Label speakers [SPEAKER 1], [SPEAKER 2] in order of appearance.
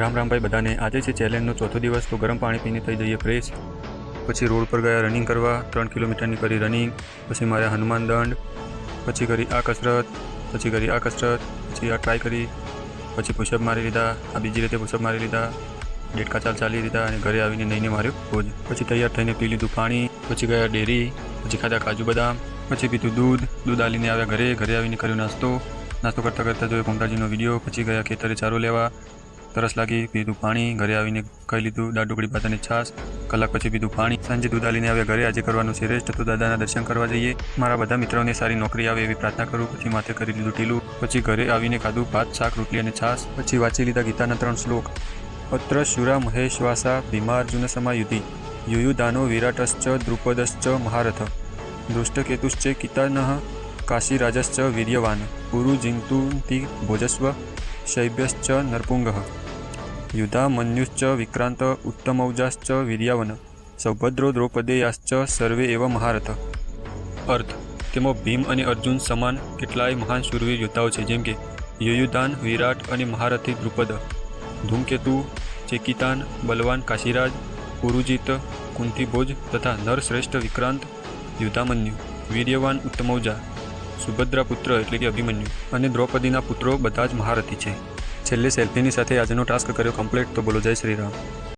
[SPEAKER 1] રામ રામ ભાઈ બધાને। આજે છે ચેલેન્જનો ચોથો દિવસ, તો ગરમ પાણી પીને થઈ જઈએ ફ્રેશ। પછી રોડ પર ગયા રનિંગ કરવા, 3 કિલોમીટરની કરી રનિંગ। પછી માર્યા હનુમાન દંડ, પછી કરી આ કસરત, પછી કરી આ કસરત, પછી આ ટ્રાય કરી, પછી પુશઅપ મારી લીધા, આ બીજી રીતે પુશઅપ મારી લીધા, ડેડકા ચાલ ચાલી લીધા અને ઘરે આવીને નહીને માર્યો પોઝ। પછી તૈયાર થઈને પી લીધું પાણી, પછી ગયા ડેરી, પછી ખાધા કાજુ બદામ, પછી પીધું દૂધ આલીને આવ્યા ઘરે આવીને કર્યો નાસ્તો કરતાં કરતાં જોયો કોમટાજીનો વિડીયો। પછી ગયા ખેતરે ચારો લેવા, તરસ લાગી, પીધું પાણી, ઘરે આવીને ખાઈ લીધું દાળ ઢોકળી ભાત અને છાશ। કલાક પછી પીધું પાણી, સાંજે દૂધ આલીને આવ્યા ઘરે। આજે કરવાનું છે રેસ્ટ, તો દાદાના દર્શન કરવા જઈએ। મારા બધા મિત્રોને સારી નોકરી આવે એવી પ્રાર્થના કરું। પછી માથે કરી લીધું ટીલું, પછી ઘરે આવીને ખાધું ભાત શાક રોટલી અને છાશ। પછી વાંચી લીધા ગીતાના 3 શ્લોક। અત્ર શુરા મહેશ્વાસા ભીમાર્જુન સમાયુધિ યુયુધાનો વિરાટશ્ચ દ્રુપદશ્ચ મહારથ દૃષ્ટકેતુશ્ચ કિતાનઃ કાશીરાજશ્ચ વીર્યવાન પુરુ જિંતુંતિ ભોજસ્વ શૈબ્યશ્ચ નરપુંગઃ યુધામન્યુશ્ચ વિક્રાંત ઉત્તમૌજાશ્ચ વીર્યાવન સૌભદ્રો દ્રૌપદેયાશ્ચ સર્વે એવ મહારથ। અર્થ: તેમાં ભીમ અને અર્જુન સમાન કેટલાય મહાન શૂરવીર યોદ્ધાઓ છે, જેમ કે યુયુધાન વિરાટ અને મહારથી દ્રુપદ, ધૂમકેતુ ચેકિતાન બલવાન કાશીરાજ, પુરુજીત કુંતીભોજ તથા નરશ્રેષ્ઠ વિક્રાંત યુધામન્યુ, વીર્યવાન ઉત્તમૌજા સુભદ્રા પુત્ર એટલે કે અભિમન્યુ અને દ્રૌપદીના પુત્રો બધા જ મહારથી છે। છેલ્લે સેલ્ફીની સાથે આજનો ટાસ્ક કર્યો કમ્પ્લીટ, તો બોલો જય શ્રી રામ।